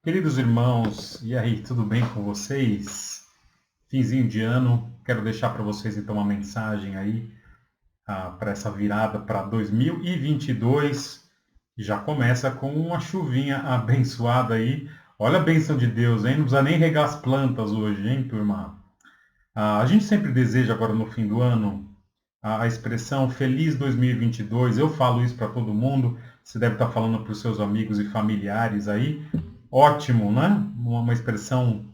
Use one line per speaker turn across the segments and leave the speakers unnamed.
Queridos irmãos, e aí, tudo bem com vocês? Finzinho de ano, quero deixar para vocês então uma mensagem aí para essa virada para 2022, que já começa com uma chuvinha abençoada aí. Olha a bênção de Deus, hein? Não precisa nem regar as plantas hoje, hein, turma? A gente sempre deseja agora no fim do ano a expressão Feliz 2022. Eu falo isso para todo mundo. Você deve estar falando para os seus amigos e familiares aí. Ótimo, né? Uma expressão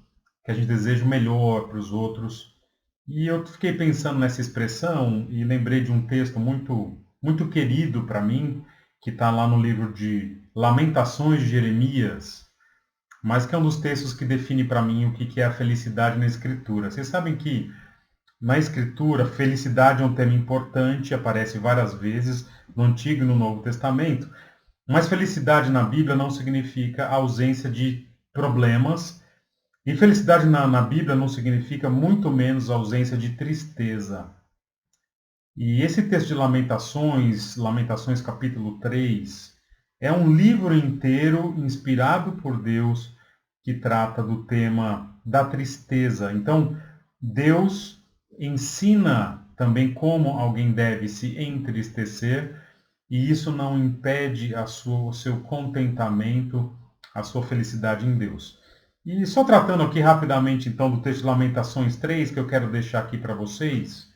que a gente deseja o melhor para os outros. E eu fiquei pensando nessa expressão e lembrei de um texto muito querido para mim, que está lá no livro de Lamentações de Jeremias, mas que é um dos textos que define para mim o que é a felicidade na Escritura. Vocês sabem que na Escritura, felicidade é um tema importante, aparece várias vezes no Antigo e no Novo Testamento, mas felicidade na Bíblia não significa ausência de problemas, e felicidade na Bíblia não significa muito menos ausência de tristeza. E esse texto de Lamentações, Lamentações capítulo 3, é um livro inteiro inspirado por Deus que trata do tema da tristeza. Então, Deus ensina também como alguém deve se entristecer, e isso não impede o seu contentamento, a sua felicidade em Deus. E só tratando aqui rapidamente então do texto de Lamentações 3, que eu quero deixar aqui para vocês.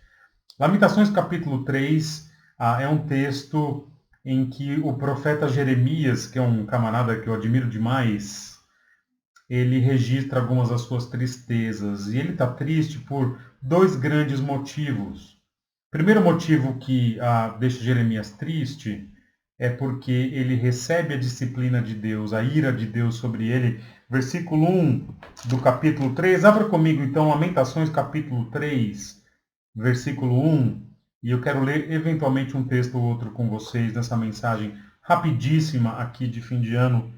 Lamentações capítulo 3 é um texto em que o profeta Jeremias, que é um camarada que eu admiro demais, ele registra algumas das suas tristezas. E ele está triste por dois grandes motivos. O primeiro motivo que deixa Jeremias triste é porque ele recebe a disciplina de Deus, a ira de Deus sobre ele. Versículo 1 do capítulo 3. Abra comigo então Lamentações capítulo 3, versículo 1. E eu quero ler eventualmente um texto ou outro com vocês nessa mensagem rapidíssima aqui de fim de ano.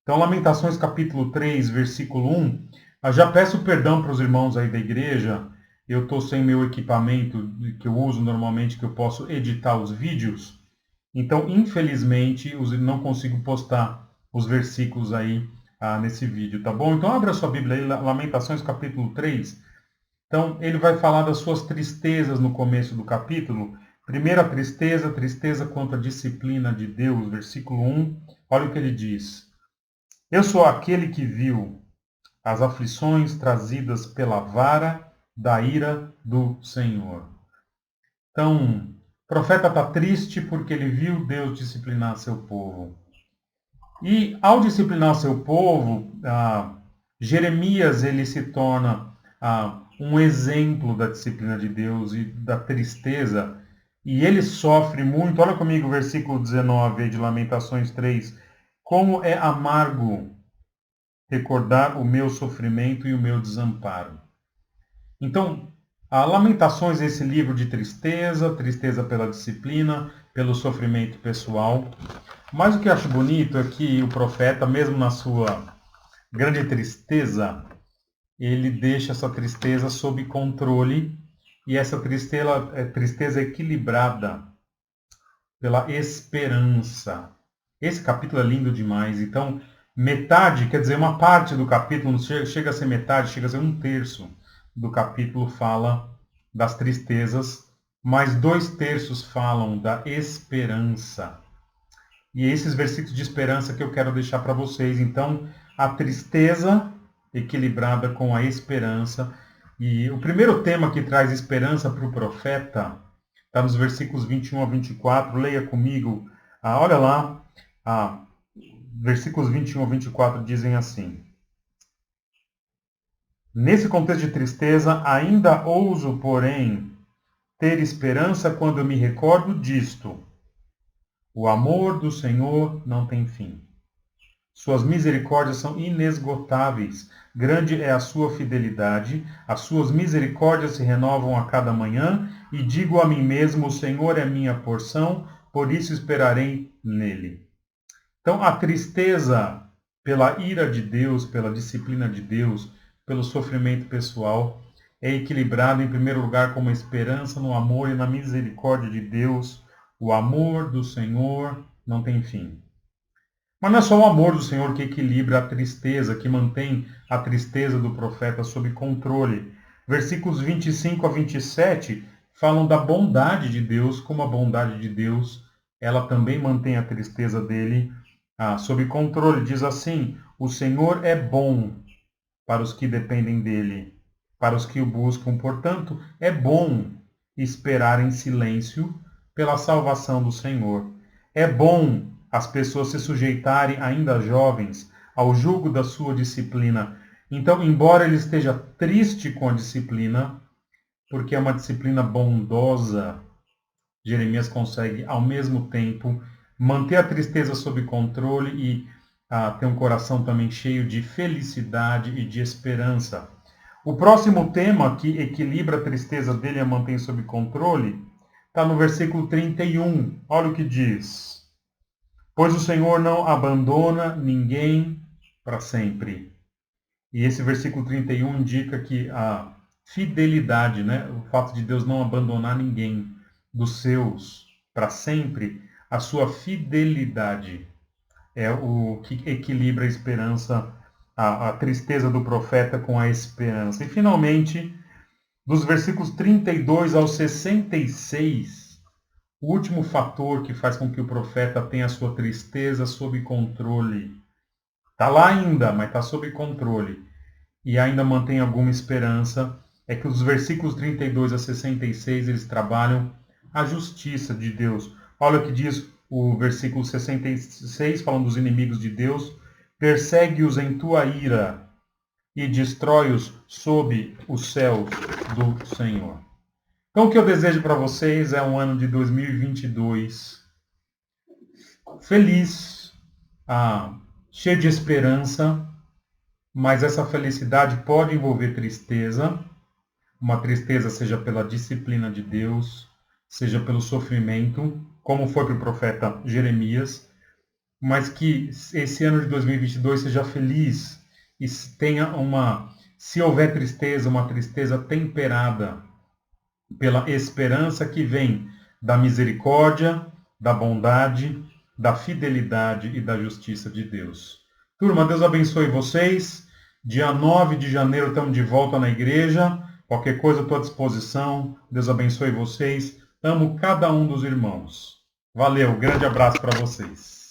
Então, Lamentações capítulo 3, versículo 1. Já peço perdão para os irmãos aí da igreja. Eu estou sem meu equipamento que eu uso normalmente, que eu posso editar os vídeos. Então, infelizmente, não consigo postar os versículos aí nesse vídeo, tá bom? Então, abra sua Bíblia aí, Lamentações capítulo 3. Então, ele vai falar das suas tristezas no começo do capítulo. Primeira tristeza, tristeza quanto à disciplina de Deus, versículo 1. Olha o que ele diz. Eu sou aquele que viu as aflições trazidas pela vara da ira do Senhor. Então, o profeta está triste porque ele viu Deus disciplinar seu povo. E ao disciplinar seu povo, Jeremias ele se torna um exemplo da disciplina de Deus e da tristeza. E ele sofre muito. Olha comigo o versículo 19 de Lamentações 3. Como é amargo recordar o meu sofrimento e o meu desamparo. Então, a Lamentações é esse livro de tristeza, tristeza pela disciplina, pelo sofrimento pessoal. Mas o que eu acho bonito é que o profeta, mesmo na sua grande tristeza, ele deixa essa tristeza sob controle, e essa tristeza equilibrada pela esperança. Esse capítulo é lindo demais. Então, metade, quer dizer, uma parte do capítulo, não chega a ser metade, chega a ser um terço do capítulo fala das tristezas, mas 2/3 falam da esperança. E esses versículos de esperança que eu quero deixar para vocês. Então, a tristeza equilibrada com a esperança. E o primeiro tema que traz esperança para o profeta está nos versículos 21 a 24. Leia comigo. Olha lá. Versículos 21 a 24 dizem assim. Nesse contexto de tristeza, ainda ouso, porém, ter esperança quando eu me recordo disto. O amor do Senhor não tem fim. Suas misericórdias são inesgotáveis. Grande é a sua fidelidade. As suas misericórdias se renovam a cada manhã. E digo a mim mesmo, o Senhor é minha porção, por isso esperarei nele. Então, a tristeza pela ira de Deus, pela disciplina de Deus, pelo sofrimento pessoal, é equilibrada, em primeiro lugar, com uma esperança no amor e na misericórdia de Deus. O amor do Senhor não tem fim. Mas não é só o amor do Senhor que equilibra a tristeza, que mantém a tristeza do profeta sob controle. Versículos 25 a 27 falam da bondade de Deus, como a bondade de Deus, ela também mantém a tristeza dele sob controle. Diz assim: o Senhor é bom para os que dependem dele, para os que o buscam. Portanto, é bom esperar em silêncio pela salvação do Senhor. É bom as pessoas se sujeitarem, ainda jovens, ao jugo da sua disciplina. Então, embora ele esteja triste com a disciplina, porque é uma disciplina bondosa, Jeremias consegue, ao mesmo tempo, manter a tristeza sob controle e ter um coração também cheio de felicidade e de esperança. O próximo tema que equilibra a tristeza dele e a mantém sob controle está no versículo 31. Olha o que diz: pois o Senhor não abandona ninguém para sempre. E esse versículo 31 indica que a fidelidade, né, o fato de Deus não abandonar ninguém dos seus para sempre, a sua fidelidade é o que equilibra a esperança, a tristeza do profeta com a esperança. E finalmente, dos versículos 32 ao 66, o último fator que faz com que o profeta tenha a sua tristeza sob controle. Está lá ainda, mas está sob controle. E ainda mantém alguma esperança. É que os versículos 32 a 66, eles trabalham a justiça de Deus. Olha o que diz o versículo 66, falando dos inimigos de Deus: persegue-os em tua ira e destrói-os sob os céus do Senhor. Então, o que eu desejo para vocês é um ano de 2022 feliz, cheio de esperança, mas essa felicidade pode envolver tristeza, uma tristeza seja pela disciplina de Deus, seja pelo sofrimento, como foi para o profeta Jeremias, mas que esse ano de 2022 seja feliz e tenha se houver tristeza, uma tristeza temperada pela esperança que vem da misericórdia, da bondade, da fidelidade e da justiça de Deus. Turma, Deus abençoe vocês. Dia 9 de janeiro estamos de volta na igreja. Qualquer coisa, estou à disposição. Deus abençoe vocês. Amo cada um dos irmãos. Valeu, grande abraço para vocês.